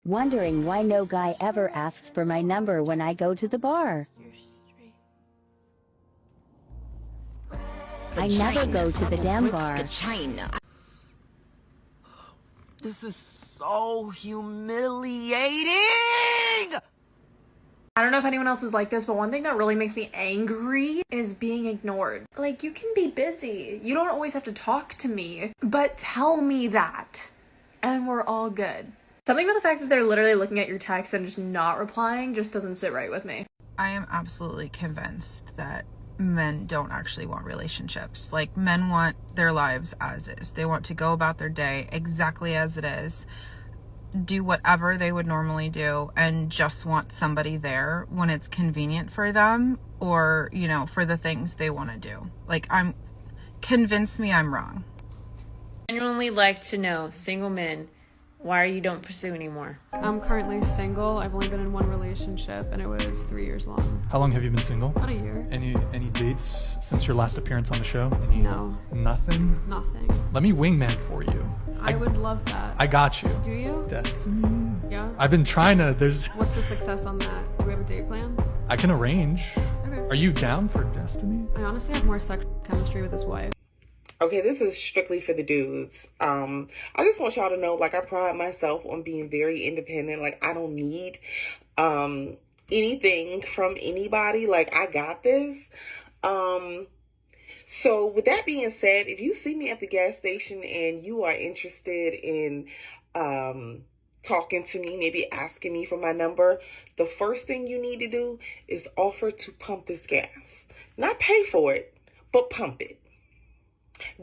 wondering why no guy ever asks for my number when I go to the bar. I never go to the damn bar. This is so humiliating! I don't know if anyone else is like this, but one thing that really makes me angry is being ignored. Like, you can be busy. You don't always have to talk to me, but tell me that, and we're all good. Something about the fact that they're literally looking at your text and just not replying just doesn't sit right with me. I am absolutely convinced that men don't actually want relationships. Like, men want their lives as is. They want to go about their day exactly as it is, do whatever they would normally do, and just want somebody there when it's convenient for them, or, you know, for the things they want to do. Like, convince me I'm wrong. Genuinely like to know, single men, why you don't pursue anymore. I'm currently single. I've only been in one relationship and it was 3 years long. How long have you been single? About a year. Any dates since your last appearance on the show? No. Nothing? Nothing. Let me wingman for you. I would love that. I got you. Do you? Destiny? Yeah. I've been trying to, What's the success on that? Do we have a date planned? I can arrange. Okay. Are you down for Destiny? I honestly have more sex chemistry with his wife. Okay, this is strictly for the dudes. I just want y'all to know, like, I pride myself on being very independent. Like, I don't need anything from anybody. Like, I got this. So with that being said, if you see me at the gas station and you are interested in talking to me, maybe asking me for my number, the first thing you need to do is offer to pump this gas. Not pay for it, but pump it.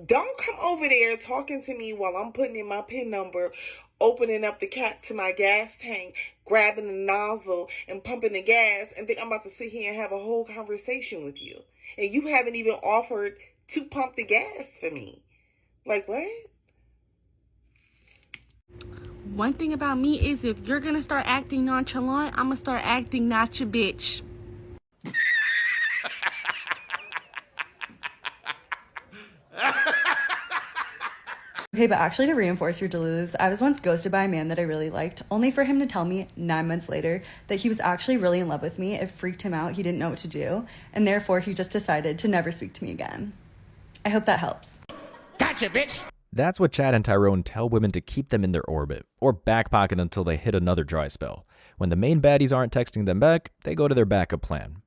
Don't come over there talking to me while I'm putting in my PIN number, opening up the cap to my gas tank, grabbing the nozzle and pumping the gas, and think I'm about to sit here and have a whole conversation with you. And you haven't even offered to pump the gas for me. Like, what? One thing about me is if you're gonna start acting nonchalant, I'm gonna start acting not your bitch. Okay, but actually to reinforce your delusions, I was once ghosted by a man that I really liked, only for him to tell me 9 months later that he was actually really in love with me. It freaked him out. He didn't know what to do, and therefore he just decided to never speak to me again. I hope that helps. Gotcha, bitch! That's what Chad and Tyrone tell women to keep them in their orbit, or back pocket until they hit another dry spell. When the main baddies aren't texting them back, they go to their backup plan.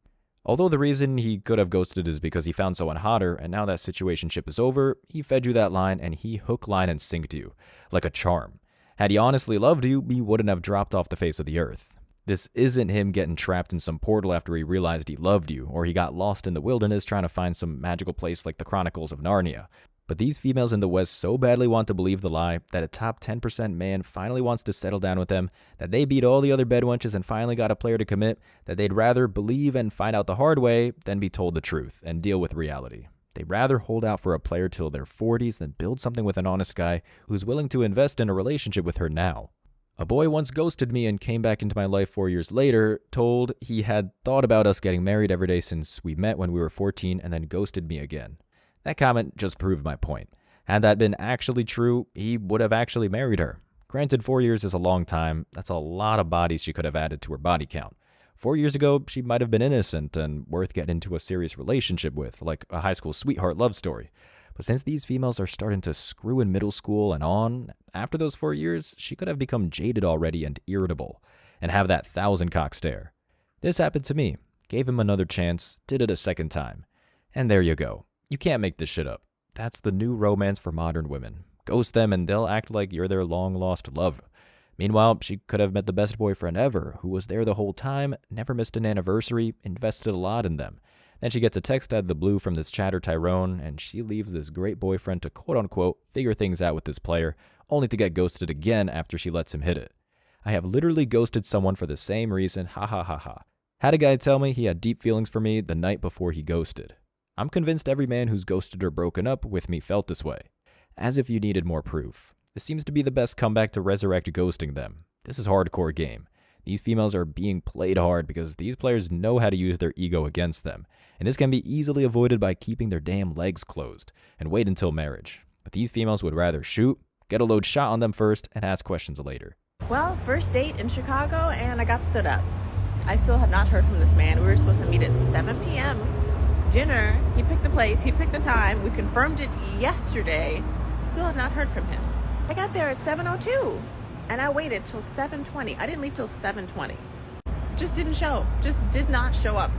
Although the reason he could have ghosted is because he found someone hotter, and now that situationship is over, he fed you that line and he hook, line, and sinked you, like a charm. Had he honestly loved you, he wouldn't have dropped off the face of the earth. This isn't him getting trapped in some portal after he realized he loved you, or he got lost in the wilderness trying to find some magical place like the Chronicles of Narnia. But these females in the West so badly want to believe the lie that a top 10% man finally wants to settle down with them, that they beat all the other bedwenches and finally got a player to commit, that they'd rather believe and find out the hard way than be told the truth and deal with reality. They'd rather hold out for a player till their 40s than build something with an honest guy who's willing to invest in a relationship with her now. A boy once ghosted me and came back into my life 4 years later, told he had thought about us getting married every day since we met when we were 14 and then ghosted me again. That comment just proved my point. Had that been actually true, he would have actually married her. Granted, 4 years is a long time. That's a lot of bodies she could have added to her body count. 4 years ago, she might have been innocent and worth getting into a serious relationship with, like a high school sweetheart love story. But since these females are starting to screw in middle school and on, after those 4 years, she could have become jaded already and irritable, and have that 1,000-cock stare. This happened to me. Gave him another chance, did it a second time. And there you go. You can't make this shit up. That's the new romance for modern women. Ghost them and they'll act like you're their long-lost love. Meanwhile, she could have met the best boyfriend ever, who was there the whole time, never missed an anniversary, invested a lot in them. Then she gets a text out of the blue from this chatter Tyrone, and she leaves this great boyfriend to quote-unquote figure things out with this player, only to get ghosted again after she lets him hit it. I have literally ghosted someone for the same reason, ha ha ha ha. Had a guy tell me he had deep feelings for me the night before he ghosted. I'm convinced every man who's ghosted or broken up with me felt this way. As if you needed more proof. This seems to be the best comeback to resurrect ghosting them. This is hardcore game. These females are being played hard because these players know how to use their ego against them, and this can be easily avoided by keeping their damn legs closed and wait until marriage. But these females would rather shoot, get a load shot on them first, and ask questions later. Well, first date in Chicago, and I got stood up. I still have not heard from this man. We were supposed to meet at 7 p.m. Dinner, he picked the place, he picked the time. We confirmed it yesterday. Still have not heard from him. I got there at 7:02, and I waited till 7:20. I didn't leave till 7:20. Just didn't show. Just did not show up.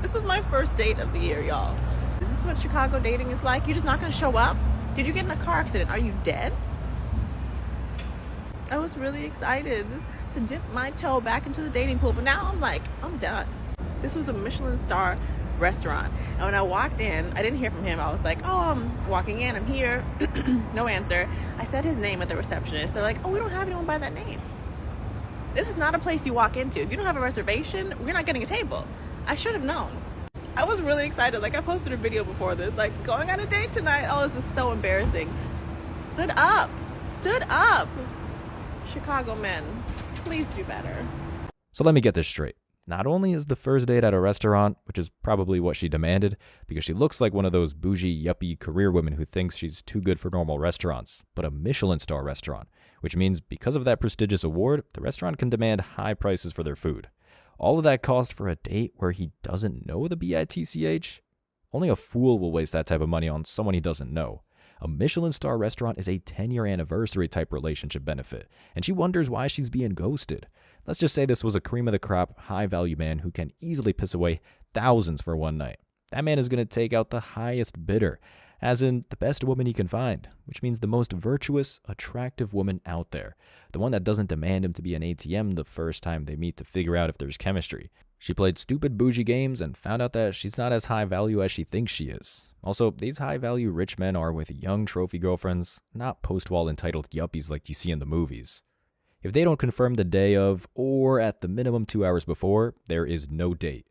This is my first date of the year, y'all. Is this what Chicago dating is like? You're just not gonna show up? Did you get in a car accident? Are you dead? I was really excited to dip my toe back into the dating pool, but now I'm like, I'm done. This was a Michelin star restaurant, and when I walked in, I didn't hear from him. I was like, oh, I'm walking in, I'm here. No answer. I said his name at the receptionist. They're like, oh, we don't have anyone by that name. This is not a place you walk into. If you don't have a reservation, we're not getting a table. I should have known. I was really excited. Like, I posted a video before this, like, going on a date tonight. Oh, this is so embarrassing. Stood up. Chicago men, please do better. So let me get this straight. Not only is the first date at a restaurant, which is probably what she demanded, because she looks like one of those bougie, yuppie career women who thinks she's too good for normal restaurants, but a Michelin star restaurant, which means because of that prestigious award, the restaurant can demand high prices for their food. All of that cost for a date where he doesn't know the BITCH? Only a fool will waste that type of money on someone he doesn't know. A Michelin star restaurant is a 10-year anniversary type relationship benefit, and she wonders why she's being ghosted. Let's just say this was a cream of the crop, high-value man who can easily piss away thousands for one night. That man is going to take out the highest bidder, as in the best woman he can find, which means the most virtuous, attractive woman out there. The one that doesn't demand him to be an ATM the first time they meet to figure out if there's chemistry. She played stupid bougie games and found out that she's not as high value as she thinks she is. Also, these high-value rich men are with young trophy girlfriends, not post-wall entitled yuppies like you see in the movies. If they don't confirm the day of, or at the minimum 2 hours before, there is no date.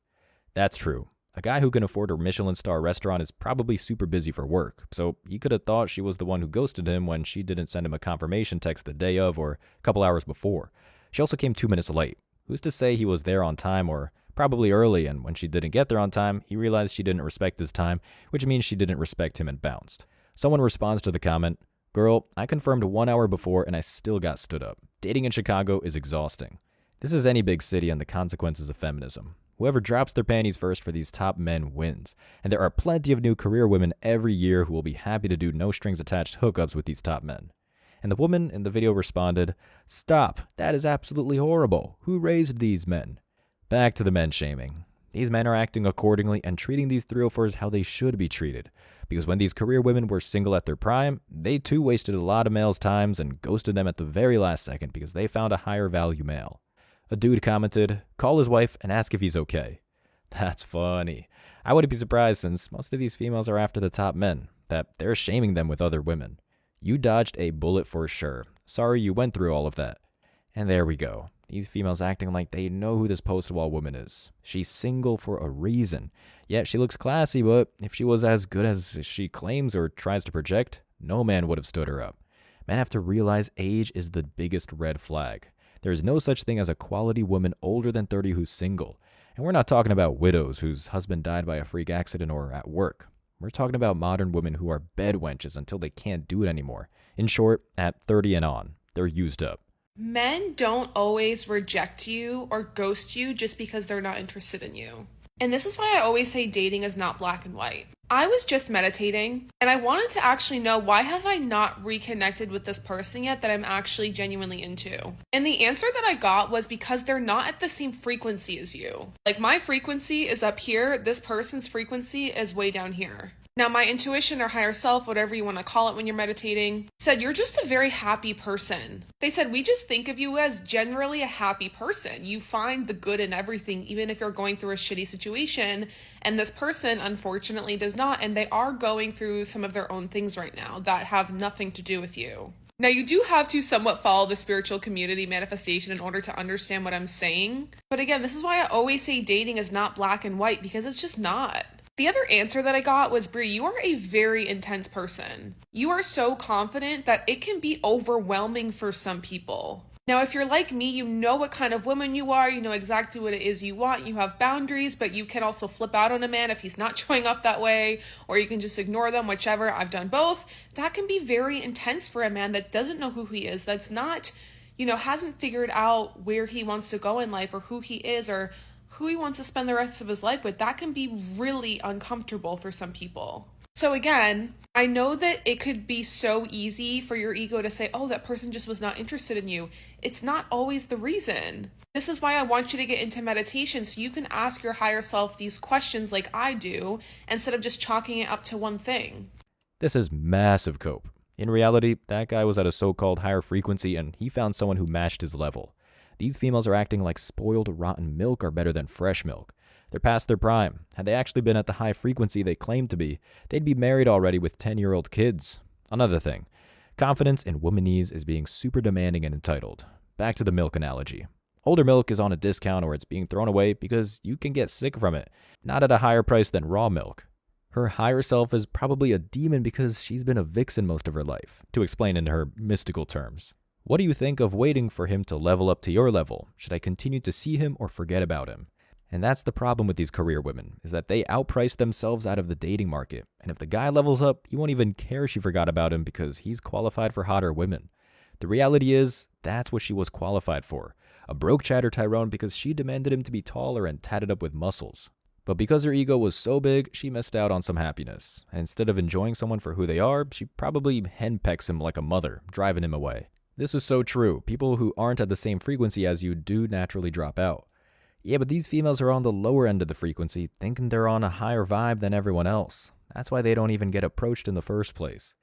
That's true. A guy who can afford a Michelin star restaurant is probably super busy for work, so he could have thought she was the one who ghosted him when she didn't send him a confirmation text the day of or a couple hours before. She also came 2 minutes late. Who's to say he was there on time or probably early, and when she didn't get there on time, he realized she didn't respect his time, which means she didn't respect him and bounced. Someone responds to the comment, "Girl, I confirmed 1 hour before and I still got stood up. Dating in Chicago is exhausting." This is any big city and the consequences of feminism. Whoever drops their panties first for these top men wins, and there are plenty of new career women every year who will be happy to do no-strings-attached hookups with these top men. And the woman in the video responded, "Stop, that is absolutely horrible. Who raised these men?" Back to the men shaming. These men are acting accordingly and treating these 304s how they should be treated. Because when these career women were single at their prime, they too wasted a lot of males' times and ghosted them at the very last second because they found a higher value male. A dude commented, "Call his wife and ask if he's okay." That's funny. I wouldn't be surprised, since most of these females are after the top men, that they're shaming them with other women. You dodged a bullet for sure. Sorry you went through all of that. And there we go. These females acting like they know who this post-wall woman is. She's single for a reason. Yeah, she looks classy, but if she was as good as she claims or tries to project, no man would have stood her up. Men have to realize age is the biggest red flag. There is no such thing as a quality woman older than 30 who's single. And we're not talking about widows whose husband died by a freak accident or at work. We're talking about modern women who are bed wenches until they can't do it anymore. In short, at 30 and on, they're used up. Men don't always reject you or ghost you just because they're not interested in you. And this is why I always say dating is not black and white. I was just meditating and I wanted to actually know, why have I not reconnected with this person yet that I'm actually genuinely into? And the answer that I got was because they're not at the same frequency as you. Like, my frequency is up here, this person's frequency is way down here. Now, my intuition or higher self, whatever you want to call it when you're meditating, said, you're just a very happy person. They said, we just think of you as generally a happy person. You find the good in everything, even if you're going through a shitty situation. And this person, unfortunately, does not. And they are going through some of their own things right now that have nothing to do with you. Now, you do have to somewhat follow the spiritual community manifestation in order to understand what I'm saying. But again, this is why I always say dating is not black and white, because it's just not. The other answer that I got was, Brie, you are a very intense person. You are so confident that it can be overwhelming for some people. Now, if you're like me, you know what kind of woman you are, you know exactly what it is you want, you have boundaries, but you can also flip out on a man if he's not showing up that way, or you can just ignore them, whichever. I've done both. That can be very intense for a man that doesn't know who he is, that's not, hasn't figured out where he wants to go in life or who he is or who he wants to spend the rest of his life with, that can be really uncomfortable for some people. So again, I know that it could be so easy for your ego to say, oh, that person just was not interested in you. It's not always the reason. This is why I want you to get into meditation so you can ask your higher self these questions like I do, instead of just chalking it up to one thing. This is massive cope. In reality, that guy was at a so-called higher frequency and he found someone who matched his level. These females are acting like spoiled, rotten milk are better than fresh milk. They're past their prime. Had they actually been at the high frequency they claim to be, they'd be married already with 10-year-old kids. Another thing, confidence in womanese is being super demanding and entitled. Back to the milk analogy. Older milk is on a discount or it's being thrown away because you can get sick from it, not at a higher price than raw milk. Her higher self is probably a demon because she's been a vixen most of her life, to explain in her mystical terms. What do you think of waiting for him to level up to your level? Should I continue to see him or forget about him? And that's the problem with these career women, is that they outprice themselves out of the dating market. And if the guy levels up, you won't even care she forgot about him because he's qualified for hotter women. The reality is, that's what she was qualified for. A broke chatter Tyrone because she demanded him to be taller and tatted up with muscles. But because her ego was so big, she missed out on some happiness. Instead of enjoying someone for who they are, she probably henpecks him like a mother, driving him away. This is so true. People who aren't at the same frequency as you do naturally drop out. Yeah, but these females are on the lower end of the frequency, thinking they're on a higher vibe than everyone else. That's why they don't even get approached in the first place.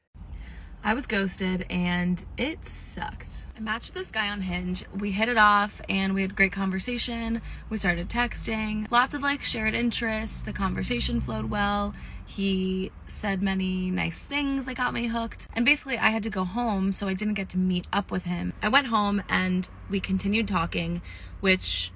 I was ghosted and it sucked. I matched with this guy on Hinge. We hit it off and we had great conversation. We started texting. Lots of shared interests. The conversation flowed well. He said many nice things that got me hooked. And basically I had to go home, so I didn't get to meet up with him. I went home and we continued talking, which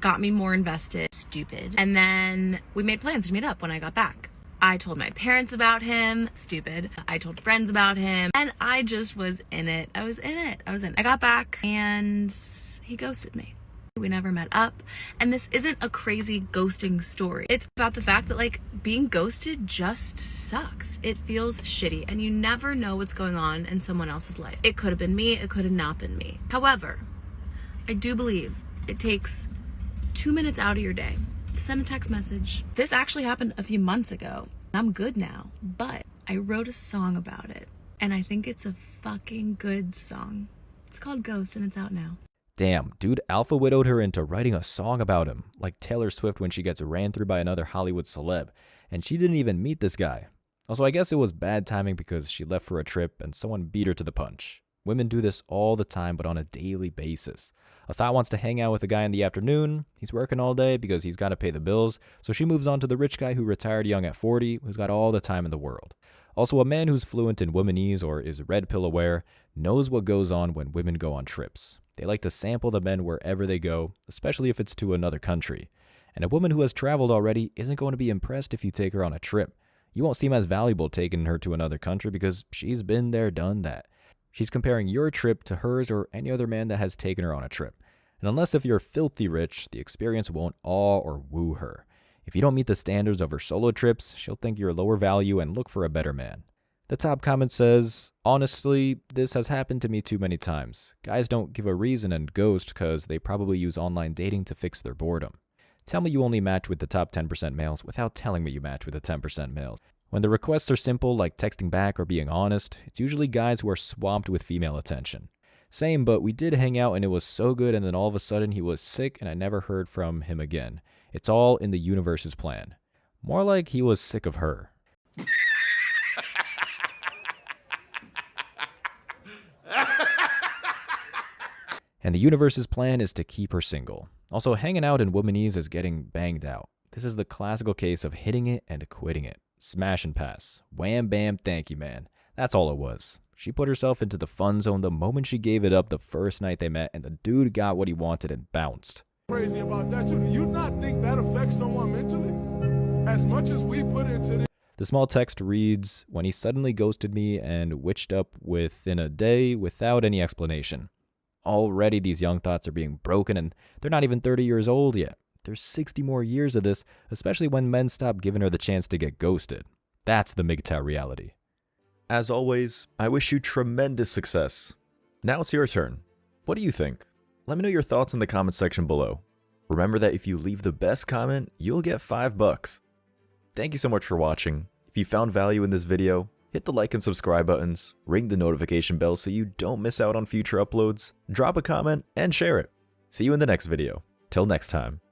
got me more invested. Stupid. And then we made plans to meet up when I got back. I told my parents about him. Stupid. I told friends about him. And I just was in it. I was in it. I got back and he ghosted me. We never met up. And this isn't a crazy ghosting story. It's about the fact that being ghosted just sucks. It feels shitty and you never know what's going on in someone else's life. It could have been me. It could have not been me. However, I do believe it takes 2 minutes out of your day to send a text message. This actually happened a few months ago. I'm good now, but I wrote a song about it, and I think it's a fucking good song. It's called Ghost, and it's out now. Damn, dude alpha widowed her into writing a song about him, like Taylor Swift when she gets ran through by another Hollywood celeb, and she didn't even meet this guy. Also, I guess it was bad timing because she left for a trip and someone beat her to the punch. Women do this all the time, but on a daily basis. A thought wants to hang out with a guy in the afternoon. He's working all day because he's got to pay the bills, so she moves on to the rich guy who retired young at 40, who's got all the time in the world. Also, a man who's fluent in womanese or is red pill aware knows what goes on when women go on trips. They like to sample the men wherever they go, especially if it's to another country. And a woman who has traveled already isn't going to be impressed if you take her on a trip. You won't seem as valuable taking her to another country because she's been there, done that. She's comparing your trip to hers or any other man that has taken her on a trip. And unless if you're filthy rich, the experience won't awe or woo her. If you don't meet the standards of her solo trips, she'll think you're lower value and look for a better man. The top comment says, honestly, this has happened to me too many times. Guys don't give a reason and ghost because they probably use online dating to fix their boredom. Tell me you only match with the top 10% males without telling me you match with the 10% males. When the requests are simple, like texting back or being honest, it's usually guys who are swamped with female attention. Same, but we did hang out and it was so good and then all of a sudden he was sick and I never heard from him again. It's all in the universe's plan. More like he was sick of her. And the universe's plan is to keep her single. Also, hanging out in womanese is getting banged out. This is the classical case of hitting it and quitting it. Smash and pass. Wham bam, thank you, man. That's all it was. She put herself into the fun zone the moment she gave it up the first night they met, and the dude got what he wanted and bounced. Crazy about that too. Do you not think that affects someone mentally? As much as we put into this. The small text reads, when he suddenly ghosted me and witched up within a day without any explanation. Already these young thoughts are being broken and they're not even 30 years old yet. There's 60 more years of this, especially when men stop giving her the chance to get ghosted. That's the MGTOW reality. As always, I wish you tremendous success. Now it's your turn. What do you think? Let me know your thoughts in the comment section below. Remember that if you leave the best comment, you'll get $5. Thank you so much for watching. If you found value in this video, hit the like and subscribe buttons, ring the notification bell so you don't miss out on future uploads, drop a comment, and share it. See you in the next video. Till next time.